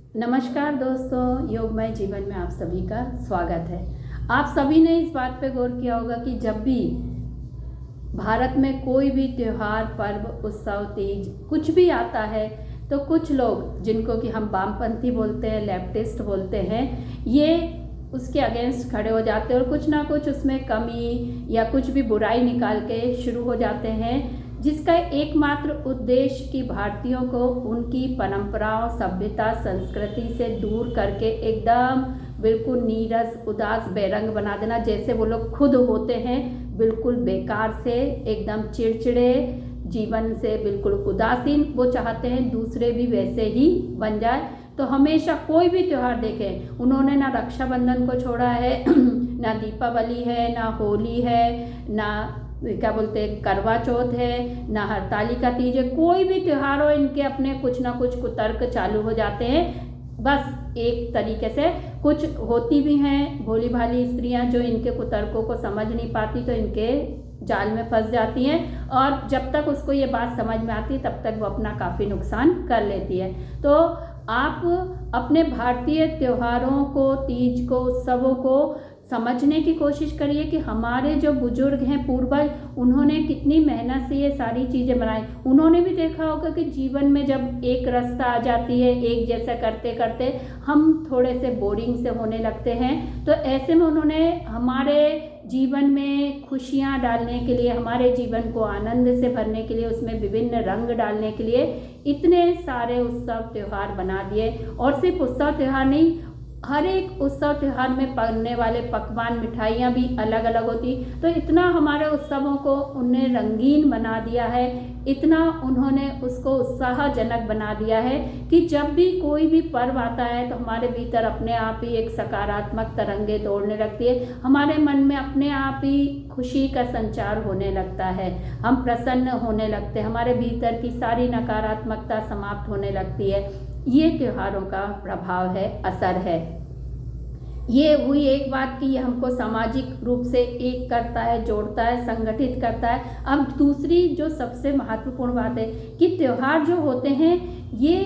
नमस्कार दोस्तों, योगमय जीवन में आप सभी का स्वागत है। आप सभी ने इस बात पे गौर किया होगा कि जब भी भारत में कोई भी त्योहार, पर्व, उत्सव, तीज कुछ भी आता है तो कुछ लोग, जिनको कि हम वामपंथी बोलते हैं, लेफ्टिस्ट बोलते हैं, ये उसके अगेंस्ट खड़े हो जाते हैं और कुछ ना कुछ उसमें कमी या कुछ भी बुराई निकाल के शुरू हो जाते हैं, जिसका एकमात्र उद्देश्य कि भारतीयों को उनकी परंपराओं, सभ्यता, संस्कृति से दूर करके एकदम बिल्कुल नीरस, उदास, बेरंग बना देना। जैसे वो लोग खुद होते हैं बिल्कुल बेकार से, एकदम चिड़चिड़े, जीवन से बिल्कुल उदासीन, वो चाहते हैं दूसरे भी वैसे ही बन जाए। तो हमेशा कोई भी त्यौहार देखें, उन्होंने ना रक्षाबंधन को छोड़ा है ना दीपावली है, ना होली है, ना क्या बोलते हैं करवा चौथ है, ना हरतालिका तीज है। कोई भी त्यौहार हो, इनके अपने कुछ ना कुछ कुतर्क चालू हो जाते हैं। बस एक तरीके से कुछ होती भी हैं भोली भाली स्त्रियां जो इनके कुतर्कों को समझ नहीं पाती, तो इनके जाल में फंस जाती हैं और जब तक उसको ये बात समझ में आती है तब तक वो अपना काफ़ी नुकसान कर लेती है। तो आप अपने भारतीय त्योहारों को, तीज को, उत्सवों को समझने की कोशिश करिए कि हमारे जो बुजुर्ग हैं, पूर्वज, उन्होंने कितनी मेहनत से ये सारी चीज़ें बनाई। उन्होंने भी देखा होगा कि जीवन में जब एक रास्ता आ जाती है, एक जैसा करते करते हम थोड़े से बोरिंग से होने लगते हैं, तो ऐसे में उन्होंने हमारे जीवन में खुशियाँ डालने के लिए, हमारे जीवन को आनंद से भरने के लिए, उसमें विभिन्न रंग डालने के लिए इतने सारे उत्सव त्यौहार बना दिए। और सिर्फ उत्सव त्यौहार नहीं, हर एक उत्सव त्यौहार में बनने वाले पकवान, मिठाइयाँ भी अलग अलग होती। तो इतना हमारे उत्सवों को उन्हें रंगीन बना दिया है, इतना उन्होंने उसको उत्साहजनक बना दिया है कि जब भी कोई भी पर्व आता है तो हमारे भीतर अपने आप ही एक सकारात्मक तरंगे दौड़ने लगती है, हमारे मन में अपने आप ही खुशी का संचार होने लगता है, हम प्रसन्न होने लगते हैं, हमारे भीतर की सारी नकारात्मकता समाप्त होने लगती है। ये त्योहारों का प्रभाव है, असर है। ये हुई एक बात कि ये हमको सामाजिक रूप से एक करता है, जोड़ता है, संगठित करता है। अब दूसरी जो सबसे महत्वपूर्ण बात है कि त्योहार जो होते हैं ये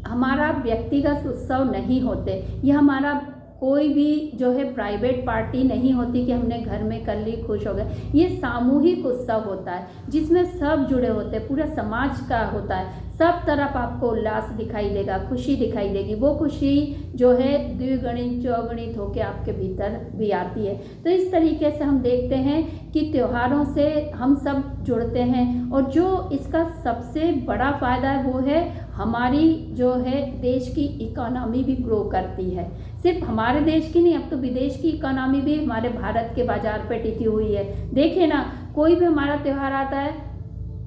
हमारा व्यक्तिगत उत्सव नहीं होते, ये हमारा कोई भी जो है प्राइवेट पार्टी नहीं होती कि हमने घर में कर ली, खुश हो गए। ये सामूहिक उत्सव होता है जिसमें सब जुड़े होते हैं, पूरा समाज का होता है। सब तरफ आपको उल्लास दिखाई देगा, खुशी दिखाई देगी। वो खुशी जो है द्विगुणित चौगुणित होकर आपके भीतर भी आती है। तो इस तरीके से हम देखते हैं कि त्योहारों से हम सब जुड़ते हैं और जो इसका सबसे बड़ा फ़ायदा है वो है हमारी जो है देश की इकोनॉमी भी ग्रो करती है। सिर्फ हमारे देश की नहीं, अब तो विदेश की इकोनॉमी भी हमारे भारत के बाजार पे टिकी हुई है। देखिए ना, कोई भी हमारा त्यौहार आता है,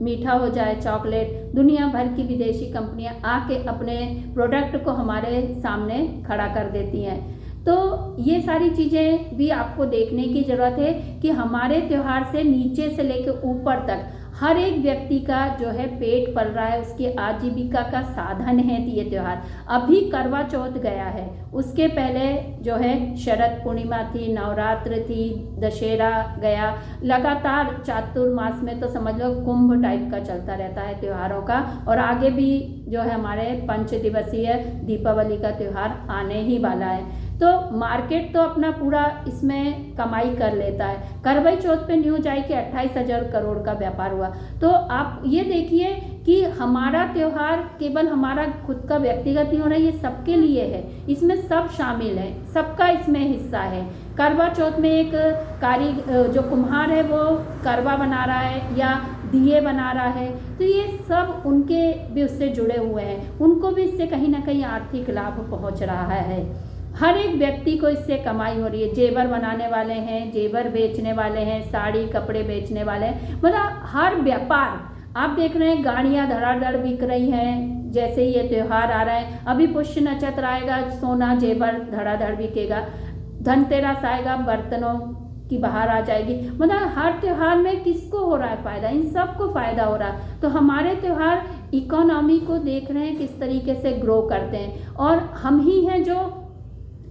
मीठा हो जाए, चॉकलेट, दुनिया भर की विदेशी कंपनियां आके अपने प्रोडक्ट को हमारे सामने खड़ा कर देती हैं। तो ये सारी चीज़ें भी आपको देखने की ज़रूरत है कि हमारे त्यौहार से नीचे से लेकर ऊपर तक हर एक व्यक्ति का जो है पेट पल रहा है, उसकी आजीविका का साधन है ये त्यौहार। अभी करवा चौथ गया है, उसके पहले जो है शरद पूर्णिमा थी, नवरात्र थी, दशहरा गया। लगातार चातुर्मास में तो समझ लो कुंभ टाइप का चलता रहता है त्योहारों का। और आगे भी जो है हमारे 5 दिवसीय दीपावली का त्यौहार आने ही वाला है। तो मार्केट तो अपना पूरा इसमें कमाई कर लेता है। करवाई चौथ पे न्यूज आई कि 28,000 करोड़ का व्यापार हुआ। तो आप ये देखिए कि हमारा त्यौहार केवल हमारा खुद का व्यक्तिगत नहीं हो रहा है, ये सबके लिए है, इसमें सब शामिल है, सबका इसमें हिस्सा है। करवा चौथ में एक जो कुम्हार है वो करवा बना रहा है या दिए बना रहा है, तो ये सब उनके भी उससे जुड़े हुए हैं, उनको भी इससे कहीं ना कहीं आर्थिक लाभ पहुंच रहा है। हर एक व्यक्ति को इससे कमाई हो रही है। जेवर बनाने वाले हैं, जेवर बेचने वाले हैं, साड़ी कपड़े बेचने वाले हैं, मतलब हर व्यापार आप देख रहे हैं। गाड़ियाँ धड़ाधड़ बिक रही हैं जैसे ही ये त्यौहार आ रहा है। अभी पुष्य नक्षत्र आएगा, सोना जेवर धड़ाधड़ बिकेगा। धनतेरस आएगा, बर्तनों की बाहर आ जाएगी। मतलब हर त्यौहार में किसको हो रहा है फ़ायदा? इन सबको फ़ायदा हो रहा है। तो हमारे त्यौहार इकोनॉमी को देख रहे हैं किस तरीके से ग्रो करते हैं, और हम ही हैं जो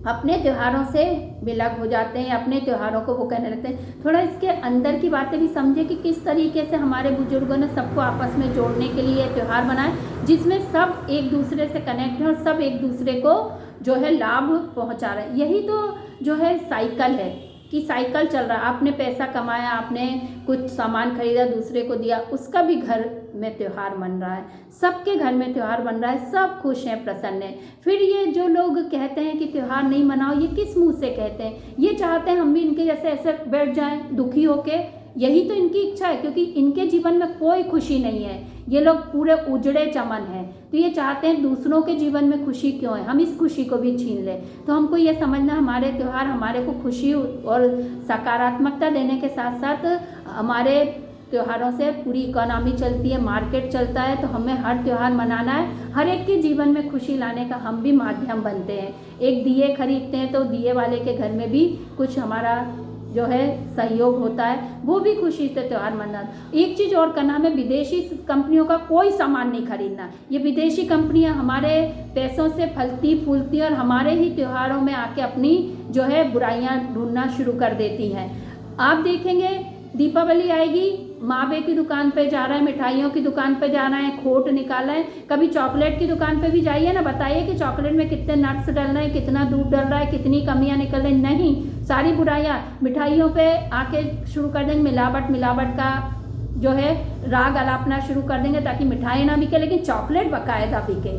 अपने त्योहारों से विलग हो जाते हैं, अपने त्योहारों को वो कहने लगते हैं। थोड़ा इसके अंदर की बातें भी समझे कि किस तरीके से हमारे बुजुर्गों ने सबको आपस में जोड़ने के लिए त्यौहार बनाए, जिसमें सब एक दूसरे से कनेक्ट हैं और सब एक दूसरे को जो है लाभ पहुंचा रहे हैं। यही तो जो है साइकिल है कि साइकिल चल रहा है। आपने पैसा कमाया, आपने कुछ सामान खरीदा, दूसरे को दिया, उसका भी घर में त्यौहार मन रहा है, सबके घर में त्यौहार बन रहा है, सब खुश हैं, प्रसन्न हैं। फिर ये जो लोग कहते हैं कि त्यौहार नहीं मनाओ, ये किस मुंह से कहते हैं? ये चाहते हैं हम भी इनके जैसे ऐसे बैठ जाएं दुखी होके, यही तो इनकी इच्छा है, क्योंकि इनके जीवन में कोई खुशी नहीं है, ये लोग पूरे उजड़े चमन हैं। तो ये चाहते हैं दूसरों के जीवन में खुशी क्यों है, हम इस खुशी को भी छीन लें। तो हमको ये समझना, हमारे त्यौहार हमारे को खुशी और सकारात्मकता देने के साथ साथ हमारे त्योहारों से पूरी इकोनॉमी चलती है, मार्केट चलता है। तो हमें हर त्यौहार मनाना है, हर एक के जीवन में खुशी लाने का हम भी माध्यम बनते हैं। एक दिए खरीदते हैं तो दिए वाले के घर में भी कुछ हमारा जो है सहयोग होता है, वो भी खुशी से त्यौहार मनाना। एक चीज़ और करना, हमें विदेशी कंपनियों का कोई सामान नहीं खरीदना। ये विदेशी कंपनियां हमारे पैसों से फलती फूलती और हमारे ही त्योहारों में आके अपनी जो है बुराइयां ढूंढना शुरू कर देती हैं। आप देखेंगे दीपावली आएगी, मावे की दुकान पे जा रहे हैं, मिठाइयों की दुकान पे जा रहे हैं, खोट निकाल रहे हैं। कभी चॉकलेट की दुकान पे भी जाइए ना, बताइए कि चॉकलेट में कितने नट्स डल रहे हैं, कितना दूध डल रहा है, कितनी कमियां निकल रही। नहीं, सारी बुराइयां मिठाइयों पे आके शुरू कर देंगे, मिलावट का जो है राग अलापना शुरू कर देंगे ताकि मिठाई ना बिके, लेकिन चॉकलेट बाकायदा बिके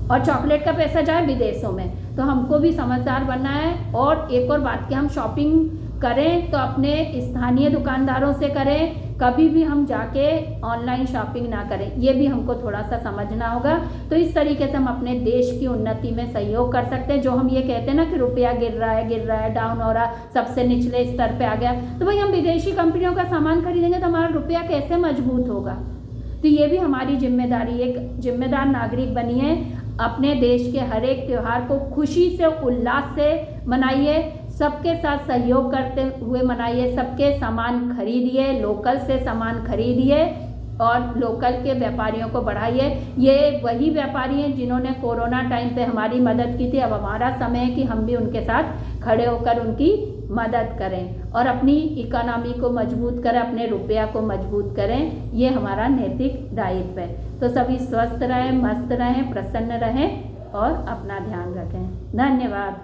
और चॉकलेट का पैसा जाए विदेशों में। तो हमको भी समझदार बनना है। और एक और बात कि हम शॉपिंग करें तो अपने स्थानीय दुकानदारों से करें, कभी भी हम जाके ऑनलाइन शॉपिंग ना करें, ये भी हमको थोड़ा सा समझना होगा। तो इस तरीके से हम अपने देश की उन्नति में सहयोग कर सकते हैं। जो हम ये कहते हैं ना कि रुपया गिर रहा है, डाउन हो रहा, सबसे निचले स्तर पे आ गया, तो भाई हम विदेशी कंपनियों का सामान खरीदेंगे तो हमारा रुपया कैसे मजबूत होगा? तो ये भी हमारी जिम्मेदारी, एक जिम्मेदार नागरिक बनिए, अपने देश के हर एक त्यौहार को खुशी से, उल्लास से मनाइए, सबके साथ सहयोग करते हुए मनाइए, सबके सामान खरीदिए, लोकल से सामान खरीदिए और लोकल के व्यापारियों को बढ़ाइए। ये वही व्यापारी हैं जिन्होंने कोरोना टाइम पे हमारी मदद की थी। अब हमारा समय है कि हम भी उनके साथ खड़े होकर उनकी मदद करें और अपनी इकोनॉमी को मजबूत करें, अपने रुपया को मजबूत करें। ये हमारा नैतिक दायित्व है। तो सभी स्वस्थ रहें, मस्त रहें, प्रसन्न रहें और अपना ध्यान रखें। धन्यवाद।